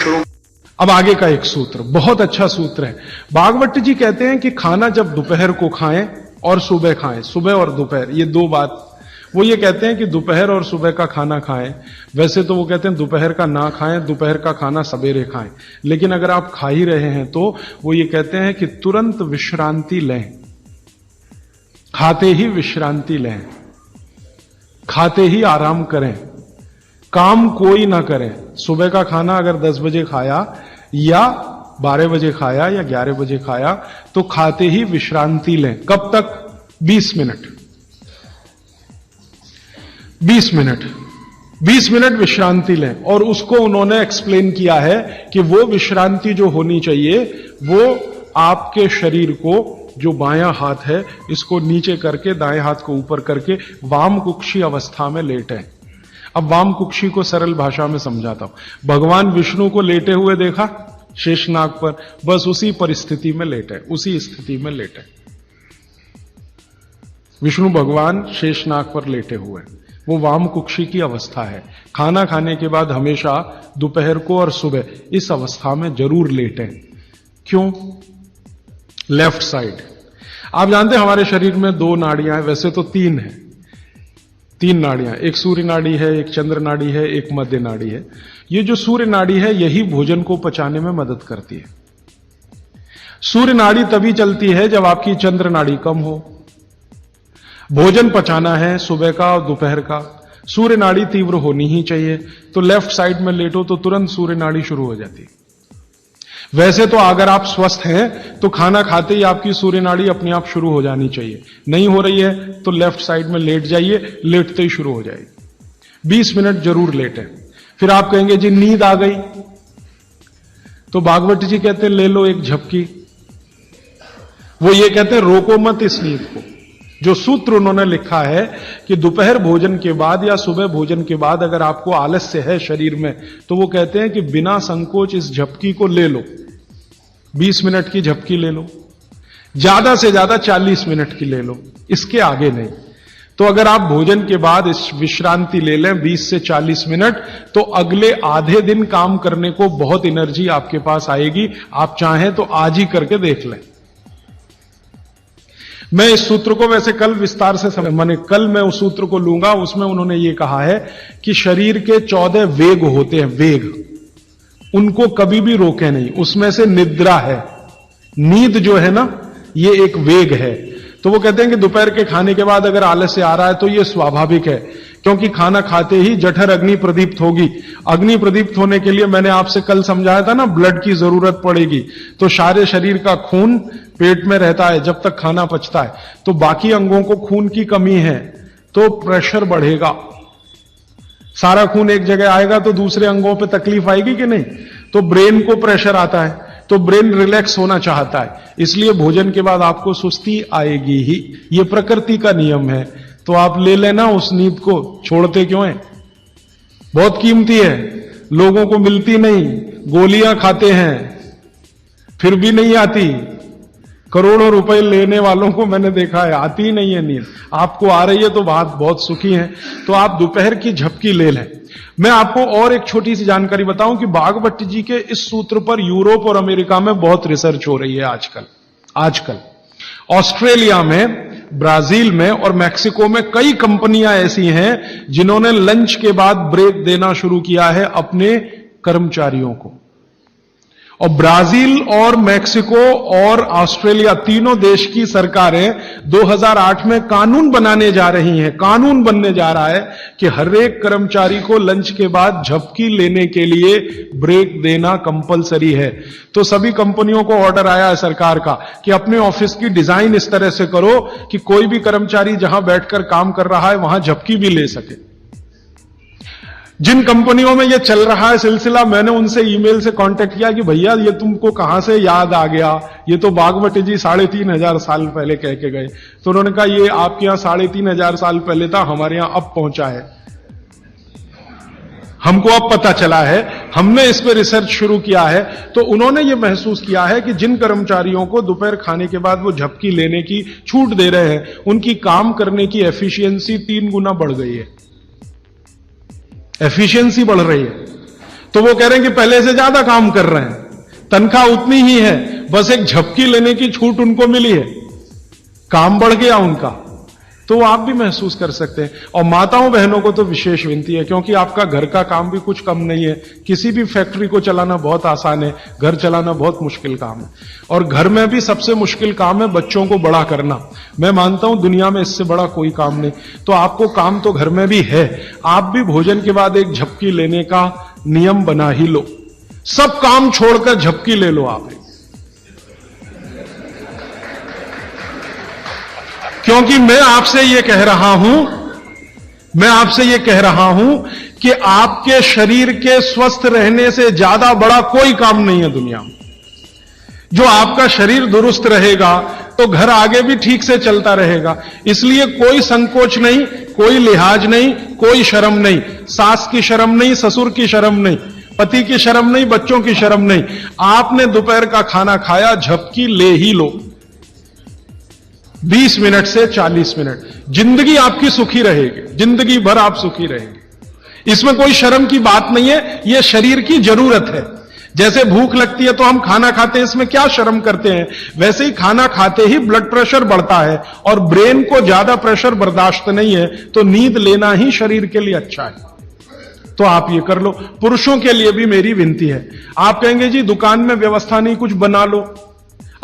अब आगे का एक सूत्र बहुत अच्छा सूत्र है। भागवत जी कहते हैं कि खाना जब दोपहर को खाएं और सुबह खाएं, सुबह और दोपहर, ये दो बात। वो ये कहते हैं कि दोपहर और सुबह का खाना खाएं। वैसे तो वो कहते हैं दोपहर का ना खाएं, दोपहर का खाना सवेरे खाएं। लेकिन अगर आप खा ही रहे हैं तो वो ये कहते हैं कि तुरंत विश्रांति लें, खाते ही विश्रांति लें, खाते ही आराम करें, काम कोई ना करें। सुबह का खाना अगर 10 बजे खाया या 12 बजे खाया या 11 बजे खाया तो खाते ही विश्रांति लें। कब तक? 20 मिनट। 20 मिनट 20 मिनट विश्रांति लें। और उसको उन्होंने एक्सप्लेन किया है कि वो विश्रांति जो होनी चाहिए वो आपके शरीर को, जो बायां हाथ है इसको नीचे करके दाएं हाथ को ऊपर करके वाम कुक्षी अवस्था में लेटें। अब वाम कुक्षी को सरल भाषा में समझाता हूं। भगवान विष्णु को लेटे हुए देखा शेषनाग पर, बस उसी परिस्थिति में लेटे, उसी स्थिति में लेटे। विष्णु भगवान शेषनाग पर लेटे हुए, वो वाम कुक्षी की अवस्था है। खाना खाने के बाद हमेशा दोपहर को और सुबह इस अवस्था में जरूर लेटें। क्यों? Left side. आप जानते हैं हमारे शरीर में 2 नाड़ियां हैं, वैसे तो 3 है, 3 नाड़ियां, एक सूर्य नाड़ी है, एक चंद्र नाड़ी है, एक मध्य नाड़ी है। ये जो सूर्य नाड़ी है यही भोजन को पचाने में मदद करती है। सूर्य नाड़ी तभी चलती है जब आपकी चंद्र नाड़ी कम हो। भोजन पचाना है सुबह का और दोपहर का, सूर्य नाड़ी तीव्र होनी ही चाहिए। तो लेफ्ट साइड में लेटो तो तुरंत सूर्य नाड़ी शुरू हो जाती है। वैसे तो अगर आप स्वस्थ हैं तो खाना खाते ही आपकी सूर्य नाड़ी अपने आप शुरू हो जानी चाहिए। नहीं हो रही है तो लेफ्ट साइड में लेट जाइए, लेटते ही शुरू हो जाएगी। 20 मिनट जरूर लेटें। फिर आप कहेंगे जी नींद आ गई, तो भागवत जी कहते हैं ले लो एक झपकी। वो ये कहते हैं रोको मत इस नींद को। जो सूत्र उन्होंने लिखा है कि दोपहर भोजन के बाद या सुबह भोजन के बाद अगर आपको आलस्य है शरीर में तो वो कहते हैं कि बिना संकोच इस झपकी को ले लो। 20 मिनट की झपकी ले लो, ज्यादा से ज्यादा 40 मिनट की ले लो, इसके आगे नहीं। तो अगर आप भोजन के बाद इस विश्रांति ले लें 20 से 40 मिनट तो अगले आधे दिन काम करने को बहुत एनर्जी आपके पास आएगी। आप चाहें तो आज ही करके देख लें। मैं इस सूत्र को वैसे कल विस्तार से माने कल मैं उस सूत्र को लूंगा। उसमें उन्होंने ये कहा है कि शरीर के 14 वेग होते हैं, वेग, उनको कभी भी रोके नहीं। उसमें से निद्रा है, नींद जो है ना, ये एक वेग है। तो वो कहते हैं कि दोपहर के खाने के बाद अगर आलस्य आ रहा है तो ये स्वाभाविक है, क्योंकि खाना खाते ही जठर अग्नि प्रदीप्त होगी। अग्नि प्रदीप्त होने के लिए मैंने आपसे कल समझाया था ना, ब्लड की जरूरत पड़ेगी। तो सारे शरीर का खून पेट में रहता है जब तक खाना पचता है, तो बाकी अंगों को खून की कमी है तो प्रेशर बढ़ेगा। सारा खून एक जगह आएगा तो दूसरे अंगों पे तकलीफ आएगी कि नहीं? तो ब्रेन को प्रेशर आता है तो ब्रेन रिलैक्स होना चाहता है, इसलिए भोजन के बाद आपको सुस्ती आएगी ही। ये प्रकृति का नियम है। तो आप ले लेना उस नींद को, छोड़ते क्यों हैं? बहुत कीमती है, लोगों को मिलती नहीं। गोलियां खाते हैं फिर भी नहीं आती। करोड़ों रुपए लेने वालों को मैंने देखा है, आती ही नहीं है नींद। आपको आ रही है तो बात बहुत सुखी है। तो आप दोपहर की झपकी ले लें। मैं आपको और एक छोटी सी जानकारी बताऊं कि भागवत जी के इस सूत्र पर यूरोप और अमेरिका में बहुत रिसर्च हो रही है आजकल। ऑस्ट्रेलिया में, ब्राजील में और मैक्सिको में कई कंपनियां ऐसी हैं जिन्होंने लंच के बाद ब्रेक देना शुरू किया है अपने कर्मचारियों को। और ब्राजील और मैक्सिको और ऑस्ट्रेलिया, तीनों देश की सरकारें 2008 में कानून बनाने जा रही हैं। कानून बनने जा रहा है कि हर एक कर्मचारी को लंच के बाद झपकी लेने के लिए ब्रेक देना कंपलसरी है। तो सभी कंपनियों को ऑर्डर आया है सरकार का कि अपने ऑफिस की डिजाइन इस तरह से करो कि कोई भी कर्मचारी जहां बैठकर काम कर रहा है वहां झपकी भी ले सके। जिन कंपनियों में ये चल रहा है सिलसिला, मैंने उनसे ईमेल से कांटेक्ट किया कि भैया ये तुमको कहां से याद आ गया? ये तो भागवत जी 3500 साल पहले कह के गए। तो उन्होंने कहा ये आपके यहां 3500 साल पहले था, हमारे यहां अब पहुंचा है। हमको अब पता चला है, हमने इस पर रिसर्च शुरू किया है। तो उन्होंने ये महसूस किया है कि जिन कर्मचारियों को दोपहर खाने के बाद वो झपकी लेने की छूट दे रहे हैं, उनकी काम करने की एफिशिएंसी 3 गुना बढ़ गई है। एफिशिएंसी बढ़ रही है। तो वो कह रहे हैं कि पहले से ज्यादा काम कर रहे हैं, तनख्वाह उतनी ही है, बस एक झपकी लेने की छूट उनको मिली है, काम बढ़ गया उनका। तो आप भी महसूस कर सकते हैं। और माताओं बहनों को तो विशेष विनती है, क्योंकि आपका घर का काम भी कुछ कम नहीं है। किसी भी फैक्ट्री को चलाना बहुत आसान है, घर चलाना बहुत मुश्किल काम है। और घर में भी सबसे मुश्किल काम है बच्चों को बड़ा करना। मैं मानता हूं दुनिया में इससे बड़ा कोई काम नहीं। तो आपको काम तो घर में भी है, आप भी भोजन के बाद एक झपकी लेने का नियम बना ही लो। सब काम छोड़कर झपकी ले लो आप, क्योंकि मैं आपसे यह कह रहा हूं कि आपके शरीर के स्वस्थ रहने से ज्यादा बड़ा कोई काम नहीं है दुनिया में। जो आपका शरीर दुरुस्त रहेगा तो घर आगे भी ठीक से चलता रहेगा। इसलिए कोई संकोच नहीं, कोई लिहाज नहीं, कोई शर्म नहीं, सास की शर्म नहीं, ससुर की शर्म नहीं, पति की शर्म नहीं, बच्चों की शर्म नहीं। आपने दोपहर का खाना खाया, झपकी ले ही लो, 20 मिनट से 40 मिनट। जिंदगी आपकी सुखी रहेगी, जिंदगी भर आप सुखी रहेंगे। इसमें कोई शर्म की बात नहीं है, यह शरीर की जरूरत है। जैसे भूख लगती है तो हम खाना खाते हैं, इसमें क्या शर्म करते हैं। वैसे ही खाना खाते ही ब्लड प्रेशर बढ़ता है और ब्रेन को ज्यादा प्रेशर बर्दाश्त नहीं है, तो नींद लेना ही शरीर के लिए अच्छा है। तो आप ये कर लो। पुरुषों के लिए भी मेरी विनती है। आप कहेंगे जी दुकान में व्यवस्था नहीं, कुछ बना लो,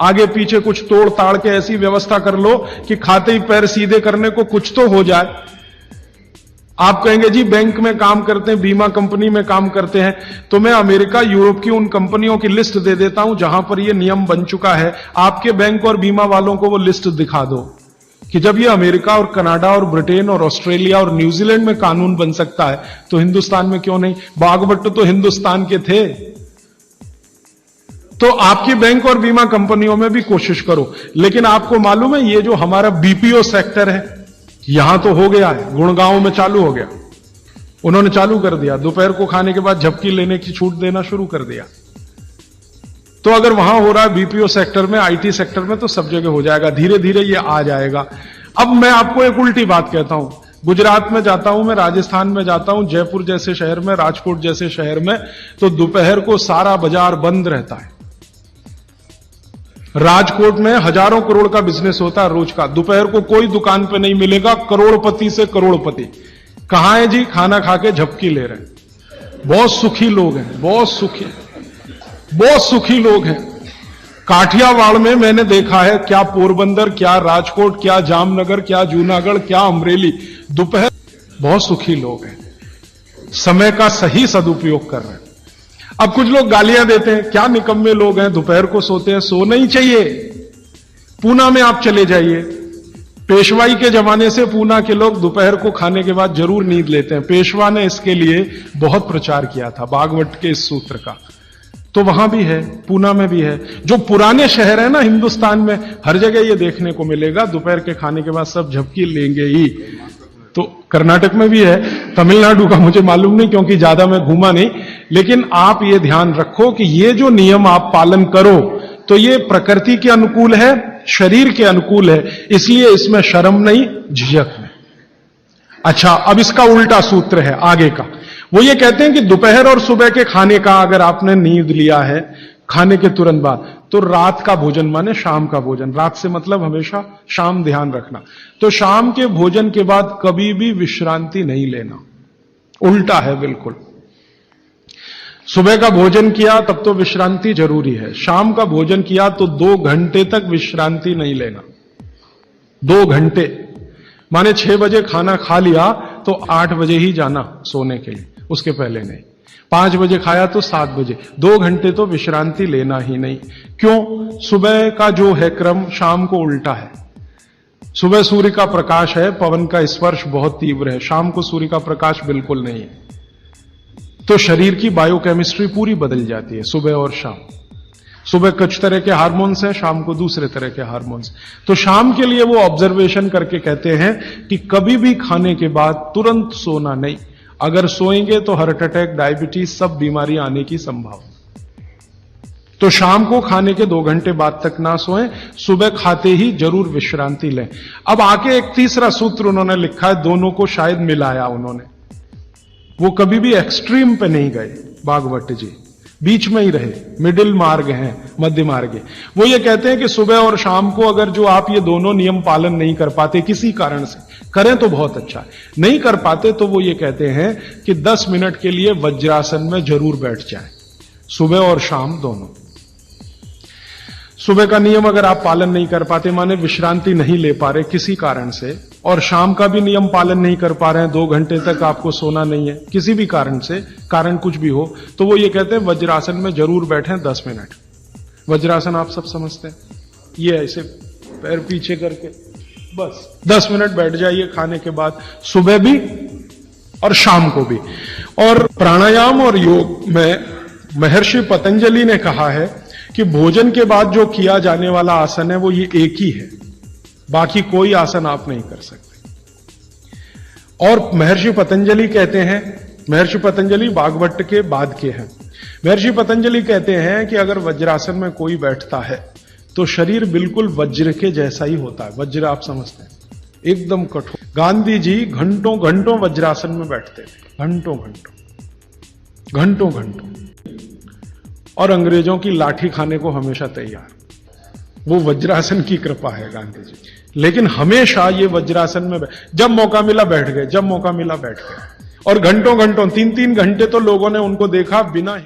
आगे पीछे कुछ तोड़ ताड़ के ऐसी व्यवस्था कर लो कि खाते ही पैर सीधे करने को कुछ तो हो जाए। आप कहेंगे जी बैंक में काम करते हैं, बीमा कंपनी में काम करते हैं, तो मैं अमेरिका यूरोप की उन कंपनियों की लिस्ट दे देता हूं जहां पर यह नियम बन चुका है। आपके बैंक और बीमा वालों को वो लिस्ट दिखा दो कि जब ये अमेरिका और कनाडा और ब्रिटेन और ऑस्ट्रेलिया और न्यूजीलैंड में कानून बन सकता है तो हिंदुस्तान में क्यों नहीं। बागभट्ट तो हिंदुस्तान के थे। तो आपकी बैंक और बीमा कंपनियों में भी कोशिश करो। लेकिन आपको मालूम है ये जो हमारा बीपीओ सेक्टर है, यहां तो हो गया है, गुड़गांव में चालू हो गया, उन्होंने चालू कर दिया, दोपहर को खाने के बाद झपकी लेने की छूट देना शुरू कर दिया। तो अगर वहां हो रहा है बीपीओ सेक्टर में, आईटी सेक्टर में, तो सब जगह हो जाएगा। धीरे धीरे ये आ जाएगा। अब मैं आपको एक उल्टी बात कहता हूं। गुजरात में जाता हूं, मैं राजस्थान में जाता हूं, जयपुर जैसे शहर में, राजकोट जैसे शहर में, तो दोपहर को सारा बाजार बंद रहता है। राजकोट में हजारों करोड़ का बिजनेस होता है रोज का। दोपहर को कोई दुकान पे नहीं मिलेगा, करोड़पति से करोड़पति। कहां है जी? खाना खा के झपकी ले रहे हैं। बहुत सुखी लोग हैं, बहुत सुखी लोग हैं। काठियावाड़ में मैंने देखा है, क्या पोरबंदर, क्या राजकोट, क्या जामनगर, क्या जूनागढ़, क्या अमरेली, दोपहर बहुत सुखी लोग हैं, समय का सही सदुपयोग कर रहे हैं। अब कुछ लोग गालियां देते हैं, क्या निकम्मे लोग हैं, दोपहर को सोते हैं। सोना ही चाहिए। पूना में आप चले जाइए, पेशवाई के जमाने से पूना के लोग दोपहर को खाने के बाद जरूर नींद लेते हैं। पेशवा ने इसके लिए बहुत प्रचार किया था, बागवट के इस सूत्र का। तो वहां भी है, पूना में भी है। जो पुराने शहर है ना हिंदुस्तान में, हर जगह ये देखने को मिलेगा, दोपहर के खाने के बाद सब झपकी लेंगे ही। तो कर्नाटक में भी है, तमिलनाडु का मुझे मालूम नहीं क्योंकि ज्यादा मैं घूमा नहीं। लेकिन आप ये ध्यान रखो कि ये जो नियम आप पालन करो तो ये प्रकृति के अनुकूल है, शरीर के अनुकूल है, इसलिए इसमें शर्म नहीं, झिझक नहीं। अच्छा, अब इसका उल्टा सूत्र है आगे का। वो ये कहते हैं कि दोपहर और सुबह के खाने का अगर आपने नींद लिया है खाने के तुरंत बाद, तो रात का भोजन माने शाम का भोजन, रात से मतलब हमेशा शाम, ध्यान रखना। तो शाम के भोजन के बाद कभी भी विश्रांति नहीं लेना, उल्टा है बिल्कुल। सुबह का भोजन किया तब तो विश्रांति जरूरी है, शाम का भोजन किया तो 2 घंटे तक विश्रांति नहीं लेना। 2 घंटे माने 6 बजे खाना खा लिया तो 8 बजे ही जाना सोने के लिए, उसके पहले नहीं। 5 बजे खाया तो 7 बजे, 2 घंटे तो विश्रांति लेना ही नहीं। क्यों? सुबह का जो है क्रम शाम को उल्टा है। सुबह सूर्य का प्रकाश है, पवन का स्पर्श बहुत तीव्र है, शाम को सूर्य का प्रकाश बिल्कुल नहीं है। तो शरीर की बायोकेमिस्ट्री पूरी बदल जाती है सुबह और शाम। सुबह कुछ तरह के हार्मोन्स हैं, शाम को दूसरे तरह के हार्मोन्स। तो शाम के लिए वो ऑब्जर्वेशन करके कहते हैं कि कभी भी खाने के बाद तुरंत सोना नहीं। अगर सोएंगे तो हार्ट अटैक, डायबिटीज, सब बीमारी आने की संभावना। तो शाम को खाने के 2 घंटे बाद तक ना सोएं, सुबह खाते ही जरूर विश्रांति लें। अब आके एक तीसरा सूत्र उन्होंने लिखा है, दोनों को शायद मिलाया उन्होंने। वो कभी भी एक्सट्रीम पे नहीं गए। भागवत जी, बीच में ही रहे, मिडिल मार्ग है, मध्य मार्ग है। वो ये कहते हैं कि सुबह और शाम को अगर जो आप ये दोनों नियम पालन नहीं कर पाते किसी कारण से, करें तो बहुत अच्छा है, नहीं कर पाते तो वो ये कहते हैं कि 10 मिनट के लिए वज्रासन में जरूर बैठ जाए, सुबह और शाम दोनों। सुबह का नियम अगर आप पालन नहीं कर पाते, माने विश्रांति नहीं ले पा रहे किसी कारण से, और शाम का भी नियम पालन नहीं कर पा रहे हैं, 2 घंटे तक आपको सोना नहीं है किसी भी कारण से, कारण कुछ भी हो, तो वो ये कहते हैं वज्रासन में जरूर बैठें 10 मिनट। वज्रासन आप सब समझते हैं, ये ऐसे पैर पीछे करके बस 10 मिनट बैठ जाइए खाने के बाद, सुबह भी और शाम को भी। और प्राणायाम और योग में महर्षि पतंजलि ने कहा है कि भोजन के बाद जो किया जाने वाला आसन है वो ये एक ही है, बाकी कोई आसन आप नहीं कर सकते। और महर्षि पतंजलि कहते हैं, महर्षि पतंजलि भागवत के बाद के हैं, महर्षि पतंजलि कहते हैं कि अगर वज्रासन में कोई बैठता है तो शरीर बिल्कुल वज्र के जैसा ही होता है। वज्र आप समझते हैं, एकदम कठोर। गांधी जी घंटों घंटों वज्रासन में बैठते थे, घंटों घंटों घंटों घंटों, और अंग्रेजों की लाठी खाने को हमेशा तैयार। वो वज्रासन की कृपा है गांधी जी, लेकिन हमेशा ये वज्रासन में जब मौका मिला बैठ गए, जब मौका मिला बैठ गए, और घंटों घंटों 3-3 घंटे तो लोगों ने उनको देखा बिना